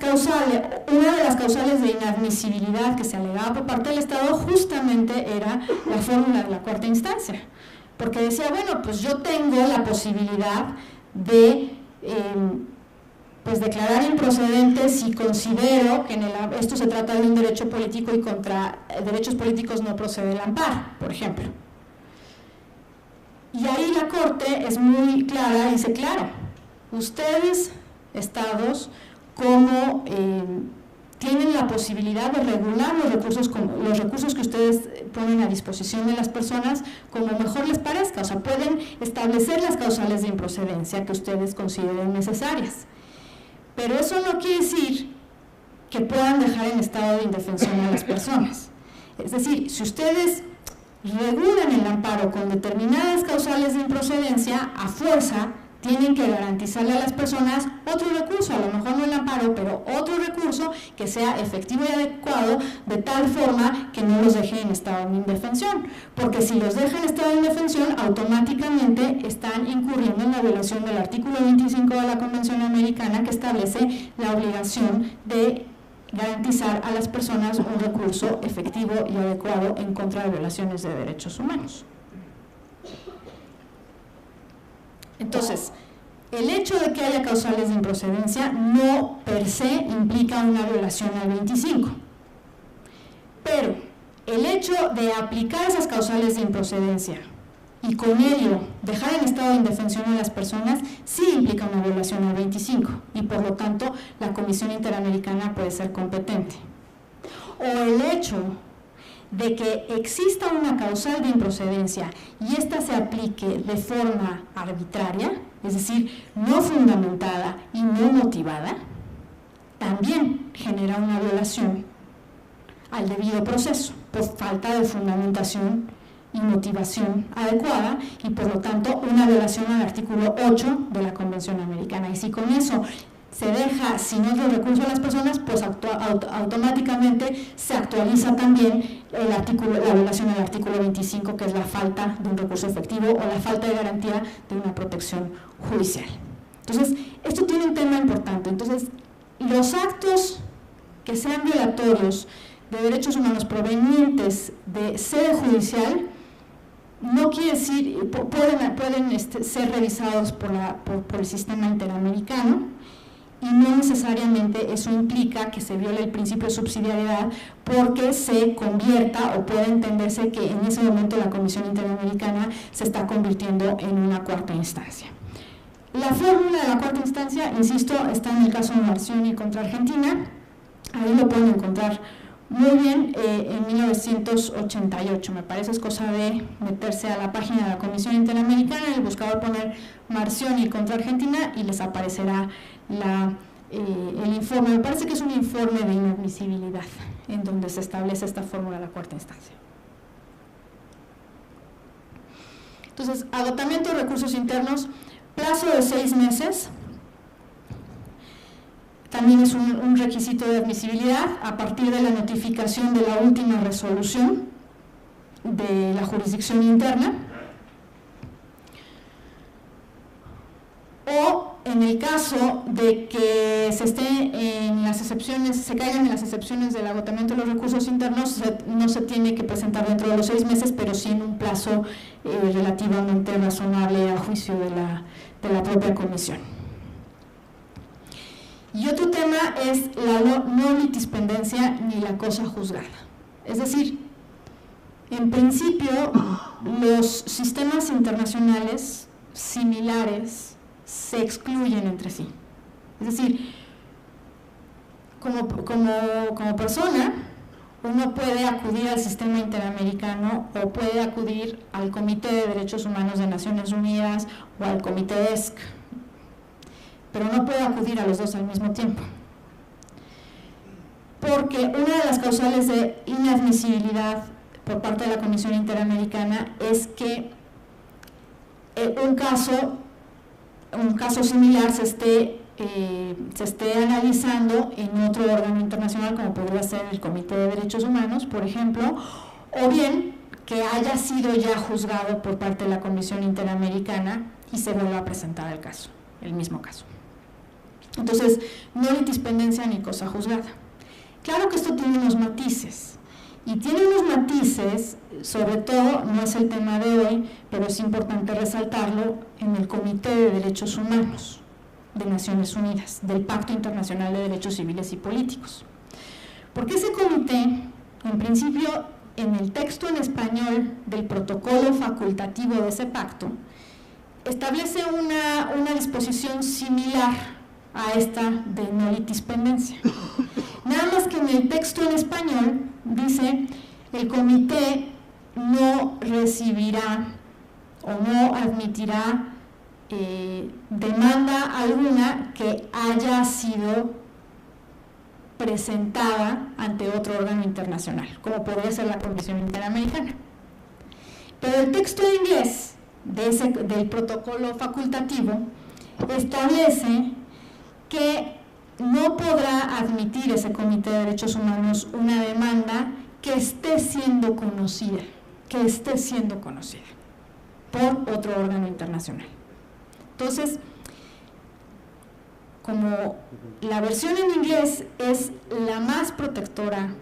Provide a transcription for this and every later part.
una de las causales de inadmisibilidad que se alegaba por parte del Estado justamente era la fórmula de la cuarta instancia, porque decía, bueno, pues yo tengo la posibilidad de pues declarar improcedente si considero que esto se trata de un derecho político y contra derechos políticos no procede el amparo, por ejemplo. Y ahí la Corte es muy clara, dice, claro, ustedes, estados, como tienen la posibilidad de regular los recursos que ustedes ponen a disposición de las personas como mejor les parezca, o sea, pueden establecer las causales de improcedencia que ustedes consideren necesarias. Pero eso no quiere decir que puedan dejar en estado de indefensión a las personas. Es decir, si ustedes regulan el amparo con determinadas causales de improcedencia, a fuerza tienen que garantizarle a las personas otro recurso, a lo mejor no el amparo, pero otro recurso que sea efectivo y adecuado, de tal forma que no los deje en estado de indefensión, porque si los deja en estado de indefensión, automáticamente están incurriendo en la violación del artículo 25 de la Convención Americana, que establece la obligación de garantizar a las personas un recurso efectivo y adecuado en contra de violaciones de derechos humanos. Entonces, el hecho de que haya causales de improcedencia no per se implica una violación al 25, pero el hecho de aplicar esas causales de improcedencia y con ello dejar en estado de indefensión a las personas sí implica una violación al 25 y por lo tanto la Comisión Interamericana puede ser competente. O el hecho de que exista una causal de improcedencia y ésta se aplique de forma arbitraria, es decir, no fundamentada y no motivada, también genera una violación al debido proceso por falta de fundamentación y motivación adecuada y por lo tanto una violación al artículo 8 de la Convención Americana. Y si con eso se deja sin otro recurso a las personas, pues automáticamente se actualiza también la violación del artículo 25, que es la falta de un recurso efectivo o la falta de garantía de una protección judicial. Entonces, esto tiene un tema importante. Entonces, los actos que sean violatorios de derechos humanos provenientes de sede judicial no quiere decir, pueden ser revisados por el sistema interamericano, y no necesariamente eso implica que se viole el principio de subsidiariedad porque se convierta o puede entenderse que en ese momento la Comisión Interamericana se está convirtiendo en una cuarta instancia. La fórmula de la cuarta instancia, insisto, está en el caso de Marcioni contra Argentina, ahí lo pueden encontrar muy bien, en 1988, me parece, es cosa de meterse a la página de la Comisión Interamericana, en el buscador poner Marcioni contra Argentina y les aparecerá el informe. Me parece que es un informe de inadmisibilidad en donde se establece esta fórmula de la cuarta instancia. Entonces, agotamiento de recursos internos, plazo de 6 meses. También es un requisito de admisibilidad a partir de la notificación de la última resolución de la jurisdicción interna, o en el caso de que se esté en las excepciones, se caigan en las excepciones del agotamiento de los recursos internos, no se tiene que presentar dentro de los 6 meses, pero sí en un plazo relativamente razonable a juicio de la propia comisión. Y otro tema es la no litispendencia ni la cosa juzgada. Es decir, en principio, los sistemas internacionales similares se excluyen entre sí. Es decir, como persona, uno puede acudir al sistema interamericano o puede acudir al Comité de Derechos Humanos de Naciones Unidas o al Comité ESC, pero no puede acudir a los dos al mismo tiempo. Porque una de las causales de inadmisibilidad por parte de la Comisión Interamericana es que un caso similar se esté analizando en otro órgano internacional, como podría ser el Comité de Derechos Humanos, por ejemplo, o bien que haya sido ya juzgado por parte de la Comisión Interamericana y se vuelva a presentar el mismo caso. Entonces, no litispendencia ni cosa juzgada. Claro que esto tiene unos matices, y tiene unos matices, sobre todo, no es el tema de hoy, pero es importante resaltarlo, en el Comité de Derechos Humanos de Naciones Unidas, del Pacto Internacional de Derechos Civiles y Políticos. Porque ese comité, en principio, en el texto en español del protocolo facultativo de ese pacto, establece una disposición similar a esta de no litispendencia. Nada más que en el texto en español dice: el comité no recibirá o no admitirá demanda alguna que haya sido presentada ante otro órgano internacional, como podría ser la Comisión Interamericana. Pero el texto en inglés del protocolo facultativo establece que no podrá admitir ese Comité de Derechos Humanos una demanda que esté siendo conocida por otro órgano internacional. Entonces, como la versión en inglés es la más protectora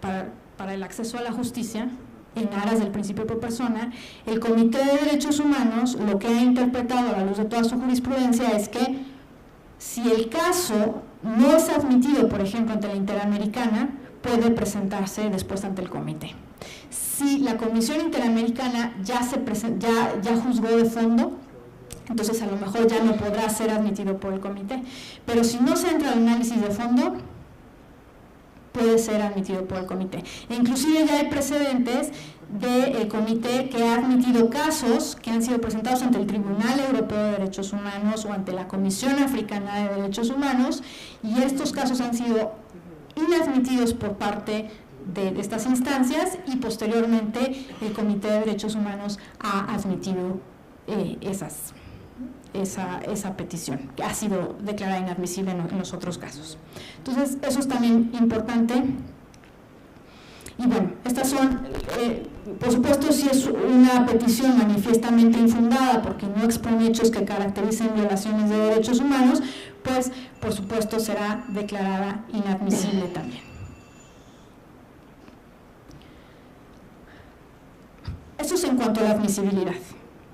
para el acceso a la justicia, en aras del principio pro persona, el Comité de Derechos Humanos lo que ha interpretado a la luz de toda su jurisprudencia es que si el caso no es admitido, por ejemplo, ante la Interamericana, puede presentarse después ante el comité. Si la Comisión Interamericana ya juzgó de fondo, entonces a lo mejor ya no podrá ser admitido por el comité. Pero si no se entra al análisis de fondo, puede ser admitido por el comité. E inclusive ya hay precedentes del comité que ha admitido casos que han sido presentados ante el Tribunal Europeo de Derechos Humanos o ante la Comisión Africana de Derechos Humanos, y estos casos han sido inadmitidos por parte de estas instancias, y posteriormente el Comité de Derechos Humanos ha admitido esa petición, que ha sido declarada inadmisible en los otros casos. Entonces, eso es también importante. Y bueno, estas son, por supuesto, si es una petición manifiestamente infundada porque no expone hechos que caractericen violaciones de derechos humanos, pues, por supuesto, será declarada inadmisible también. Eso es en cuanto a la admisibilidad.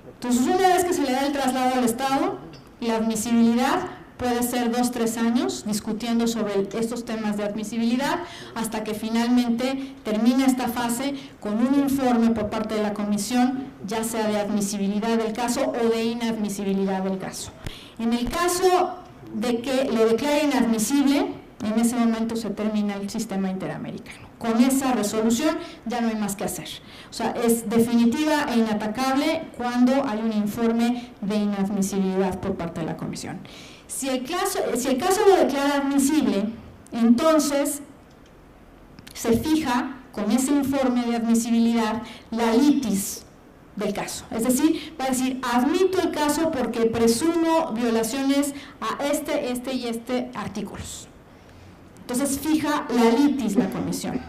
Entonces, una vez que se le da el traslado al Estado, la admisibilidad puede ser 2-3 años discutiendo sobre estos temas de admisibilidad, hasta que finalmente termina esta fase con un informe por parte de la Comisión, ya sea de admisibilidad del caso o de inadmisibilidad del caso. En el caso de que lo declare inadmisible, en ese momento se termina el sistema interamericano. Con esa resolución ya no hay más que hacer. O sea, es definitiva e inatacable cuando hay un informe de inadmisibilidad por parte de la Comisión. Si el caso lo declara admisible, entonces se fija con ese informe de admisibilidad la litis del caso. Es decir, va a decir: admito el caso porque presumo violaciones a este y este artículos. Entonces fija la litis la Comisión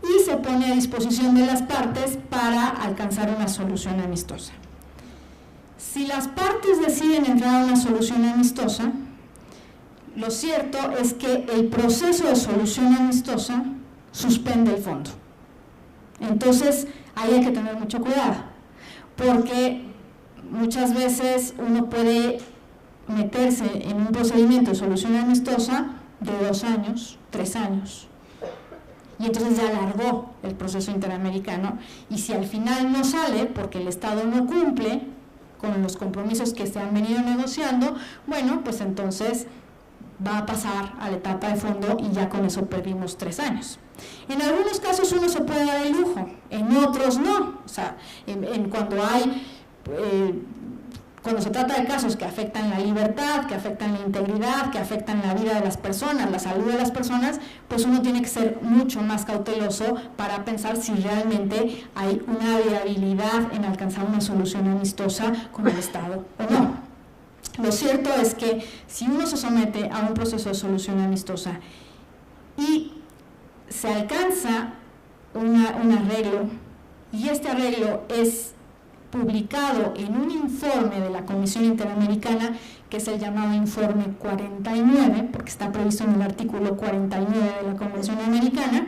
y se pone a disposición de las partes para alcanzar una solución amistosa. Si las partes deciden entrar a una solución amistosa, lo cierto es que el proceso de solución amistosa suspende el fondo. Entonces, ahí hay que tener mucho cuidado, porque muchas veces uno puede meterse en un procedimiento de solución amistosa de 2 años, 3 años, y entonces ya alargó el proceso interamericano, y si al final no sale porque el Estado no cumple con los compromisos que se han venido negociando, bueno, pues entonces va a pasar a la etapa de fondo y ya con eso perdimos 3 años. En algunos casos uno se puede dar el lujo, en otros no. O sea, cuando se trata de casos que afectan la libertad, que afectan la integridad, que afectan la vida de las personas, la salud de las personas, pues uno tiene que ser mucho más cauteloso para pensar si realmente hay una viabilidad en alcanzar una solución amistosa con el Estado o no. Lo cierto es que si uno se somete a un proceso de solución amistosa y se alcanza un arreglo, y este arreglo es publicado en un informe de la Comisión Interamericana, que es el llamado informe 49, porque está previsto en el artículo 49 de la Convención Americana.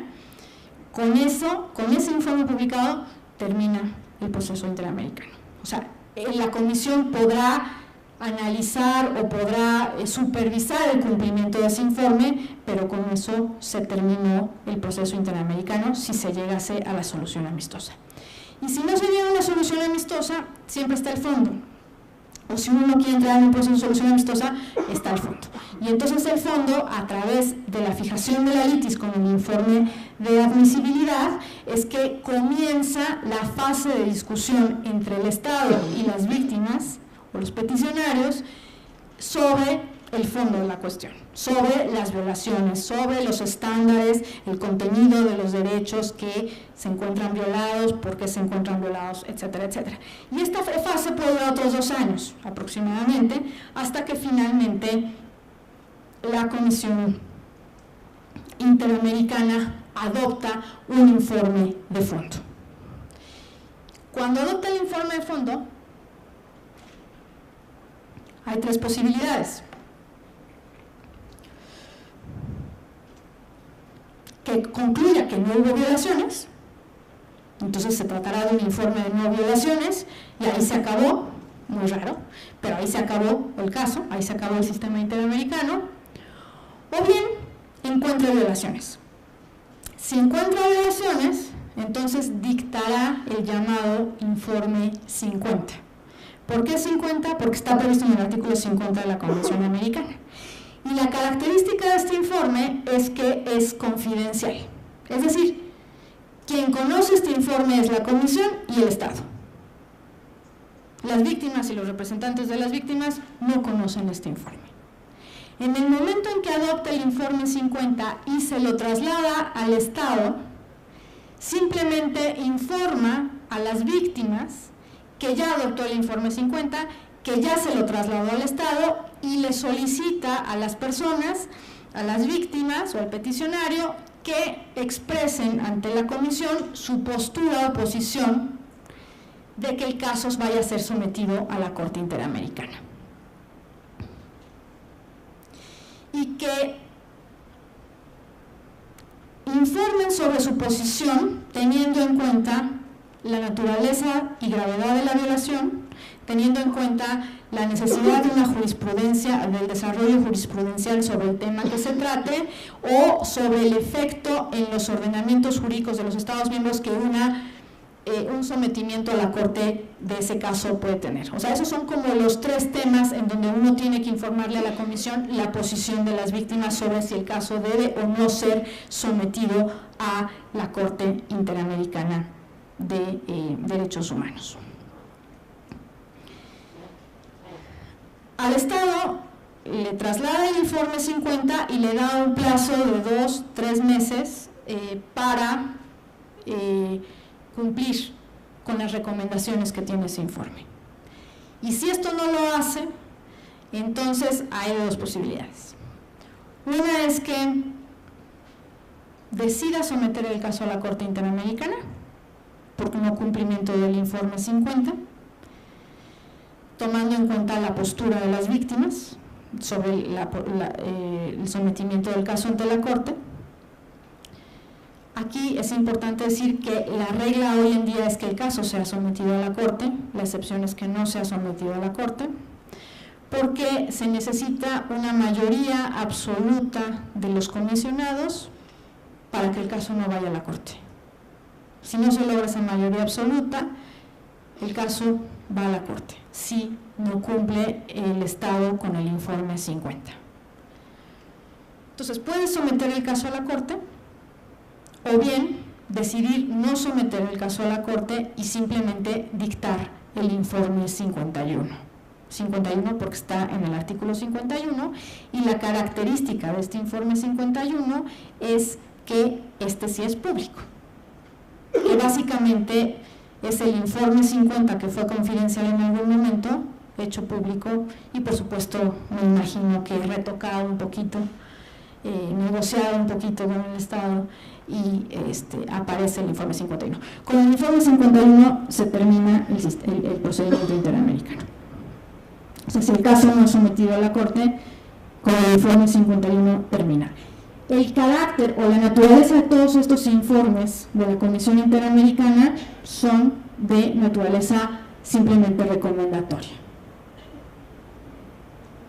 Con ese informe publicado termina el proceso interamericano. O sea, la Comisión podrá analizar o podrá supervisar el cumplimiento de ese informe, pero con eso se terminó el proceso interamericano si se llegase a la solución amistosa. Y si no se llega a una solución amistosa, siempre está el fondo. O si uno no quiere entrar en un proceso de solución amistosa, está el fondo. Y entonces el fondo, a través de la fijación de la litis con el informe de admisibilidad, es que comienza la fase de discusión entre el Estado y las víctimas o los peticionarios sobre el fondo de la cuestión, sobre las violaciones, sobre los estándares, el contenido de los derechos que se encuentran violados, por qué se encuentran violados, etcétera, etcétera. Y esta fase puede durar otros 2 años aproximadamente, hasta que finalmente la Comisión Interamericana adopta un informe de fondo. Cuando adopta el informe de fondo, hay 3 posibilidades. Que concluya que no hubo violaciones, entonces se tratará de un informe de no violaciones, y ahí se acabó, muy raro, pero ahí se acabó el caso, ahí se acabó el sistema interamericano. O bien, encuentra violaciones. Si encuentra violaciones, entonces dictará el llamado informe 50. ¿Por qué 50? Porque está previsto en el artículo 50 de la Convención Americana. Y la característica de este informe es que es confidencial. Es decir, quien conoce este informe es la Comisión y el Estado. Las víctimas y los representantes de las víctimas no conocen este informe. En el momento en que adopta el informe 50 y se lo traslada al Estado, simplemente informa a las víctimas que ya adoptó el informe 50, que ya se lo trasladó al Estado, y le solicita a las personas, a las víctimas o al peticionario, que expresen ante la Comisión su postura o posición de que el caso vaya a ser sometido a la Corte Interamericana. Y que informen sobre su posición teniendo en cuenta la naturaleza y gravedad de la violación, teniendo en cuenta la necesidad de una jurisprudencia, del desarrollo jurisprudencial sobre el tema que se trate, o sobre el efecto en los ordenamientos jurídicos de los Estados miembros que un sometimiento a la Corte de ese caso puede tener. O sea, esos son como los 3 temas en donde uno tiene que informarle a la Comisión la posición de las víctimas sobre si el caso debe o no ser sometido a la Corte Interamericana de Derechos Humanos. Al Estado le traslada el informe 50 y le da un plazo de 2-3 meses para cumplir con las recomendaciones que tiene ese informe. Y si esto no lo hace, entonces hay 2 posibilidades. Una es que decida someter el caso a la Corte Interamericana por no cumplimiento del informe 50, tomando en cuenta la postura de las víctimas sobre el sometimiento del caso ante la Corte. Aquí es importante decir que la regla hoy en día es que el caso sea sometido a la Corte, la excepción es que no sea sometido a la Corte, porque se necesita una mayoría absoluta de los comisionados para que el caso no vaya a la Corte. Si no se logra esa mayoría absoluta, el caso va a la Corte, si no cumple el Estado con el informe 50. Entonces, puede someter el caso a la Corte, o bien decidir no someter el caso a la Corte y simplemente dictar el informe 51. 51 porque está en el artículo 51, y la característica de este informe 51 es que este sí es público, que básicamente es el informe 50 que fue confidencial en algún momento, hecho público, y por supuesto me imagino que retocado un poquito, negociado un poquito con el Estado, y aparece el informe 51. Con el informe 51 se termina el procedimiento interamericano. O sea, si el caso no es sometido a la Corte, con el informe 51 termina. El carácter o la naturaleza de todos estos informes de la Comisión Interamericana son de naturaleza simplemente recomendatoria.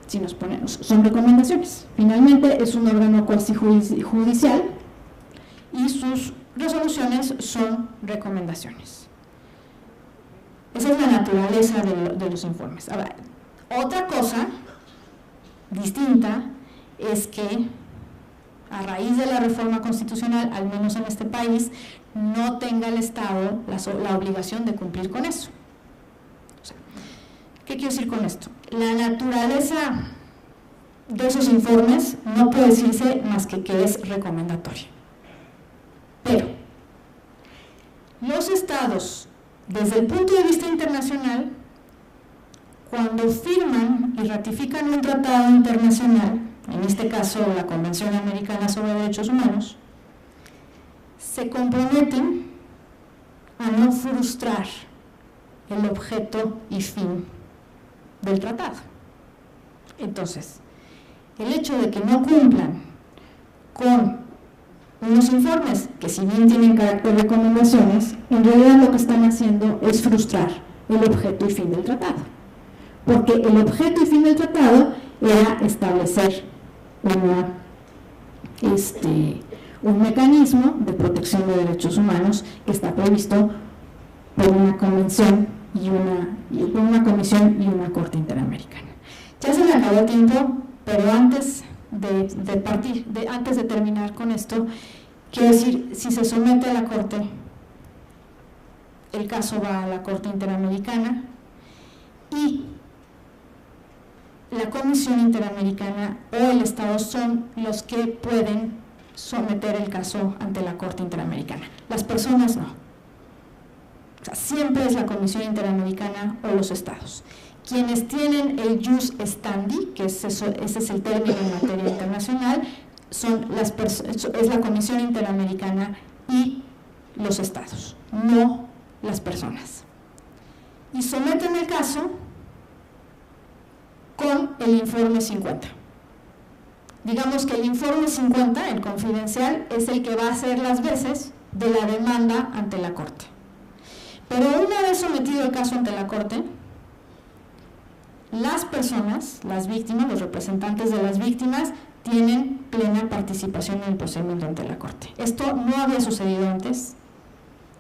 Si nos ponemos, son recomendaciones. Finalmente es un órgano cuasi judicial y sus resoluciones son recomendaciones. Esa es la naturaleza de los informes. Ahora, otra cosa distinta es que a raíz de la reforma constitucional, al menos en este país, no tenga el Estado la obligación de cumplir con eso. O sea, ¿qué quiero decir con esto? La naturaleza de esos informes no puede decirse más que es recomendatoria. Pero los Estados, desde el punto de vista internacional, cuando firman y ratifican un tratado internacional, en este caso la Convención Americana sobre Derechos Humanos, se comprometen a no frustrar el objeto y fin del tratado. Entonces, el hecho de que no cumplan con unos informes que, si bien tienen carácter de recomendaciones, en realidad lo que están haciendo es frustrar el objeto y fin del tratado. Porque el objeto y fin del tratado era establecer un mecanismo de protección de derechos humanos que está previsto por una convención por una comisión y una Corte Interamericana. Ya se me acabó el tiempo, pero antes de terminar con esto, quiero decir, si se somete a la Corte, el caso va a la Corte Interamericana y la Comisión Interamericana o el Estado son los que pueden someter el caso ante la Corte Interamericana. Las personas no. O sea, siempre es la Comisión Interamericana o los Estados. Quienes tienen el jus standi, que ese es el término en materia internacional, es la Comisión Interamericana y los Estados, no las personas. Y someten el caso con el informe 50. Digamos que el informe 50, el confidencial, es el que va a hacer las veces de la demanda ante la Corte. Pero una vez sometido el caso ante la Corte, las personas, las víctimas, los representantes de las víctimas, tienen plena participación en el procedimiento ante la Corte. Esto no había sucedido antes,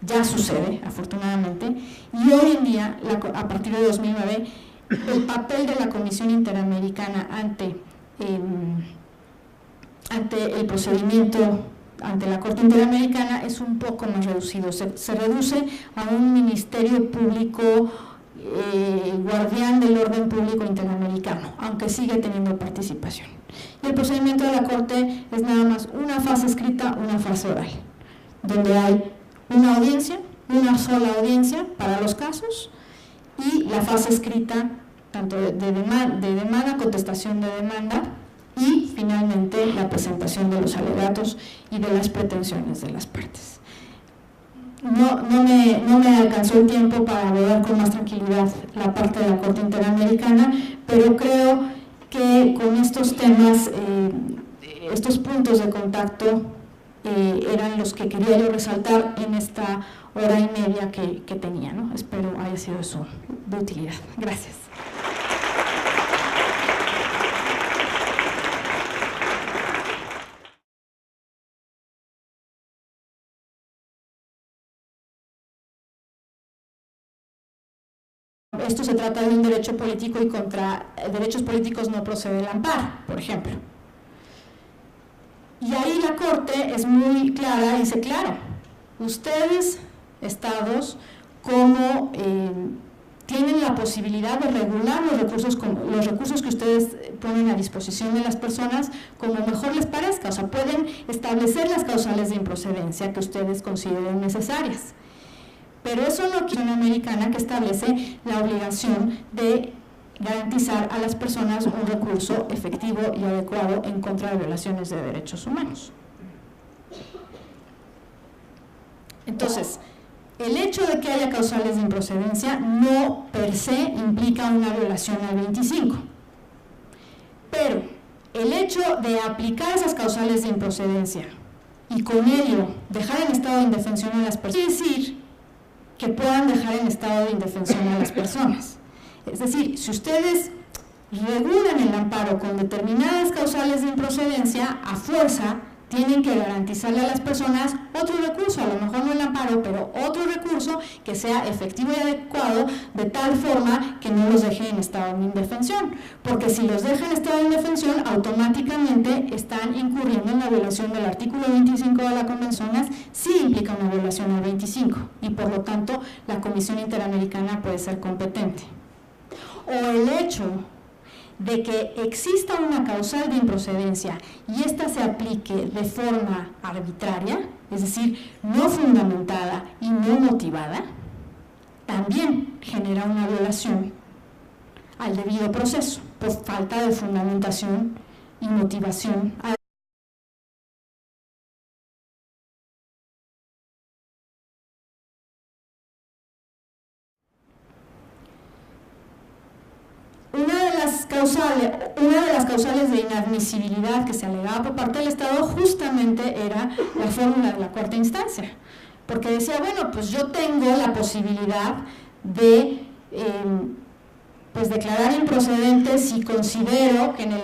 ya sucede, afortunadamente, y hoy en día, a partir de 2009, el papel de la Comisión Interamericana ante el procedimiento ante la Corte Interamericana es un poco más reducido, se reduce a un ministerio público guardián del orden público interamericano, aunque sigue teniendo participación. Y el procedimiento de la Corte es nada más una fase escrita, una fase oral, donde hay una audiencia, una sola audiencia para los casos, y la fase escrita tanto de demanda, contestación de demanda, y finalmente la presentación de los alegatos y de las pretensiones de las partes. No me alcanzó el tiempo para abordar con más tranquilidad la parte de la Corte Interamericana, pero creo que con estos temas, estos puntos de contacto eran los que quería yo resaltar en esta hora y media que tenía, ¿no? Espero haya sido eso de utilidad. Gracias. Esto se trata de un derecho político y contra derechos políticos no procede el amparo, por ejemplo. Y ahí la Corte es muy clara y dice, claro, ustedes, Estados, como tienen la posibilidad de regular los recursos que ustedes ponen a disposición de las personas como mejor les parezca, o sea, pueden establecer las causales de improcedencia que ustedes consideren necesarias. Pero eso no quiere una americana que establece la obligación de garantizar a las personas un recurso efectivo y adecuado en contra de violaciones de derechos humanos. Entonces, el hecho de que haya causales de improcedencia no per se implica una violación al 25. Pero el hecho de aplicar esas causales de improcedencia y con ello dejar en estado de indefensión a las personas, quiere decir que puedan dejar en estado de indefensión a las personas. Es decir, si ustedes regulan el amparo con determinadas causales de improcedencia, a fuerza tienen que garantizarle a las personas otro recurso, a lo mejor no el amparo, pero otro recurso que sea efectivo y adecuado, de tal forma que no los deje en estado de indefensión, porque si los deja en estado de indefensión, automáticamente están incurriendo en la violación del artículo 25 de la Convención, sí implica una violación al 25, y por lo tanto la Comisión Interamericana puede ser competente. O el hecho de que exista una causal de improcedencia y ésta se aplique de forma arbitraria, es decir, no fundamentada y no motivada, también genera una violación al debido proceso por falta de fundamentación y motivación. Una de las causales de inadmisibilidad que se alegaba por parte del Estado justamente era la fórmula de la cuarta instancia, porque decía, bueno, pues yo tengo la posibilidad de pues declarar improcedente si considero que en el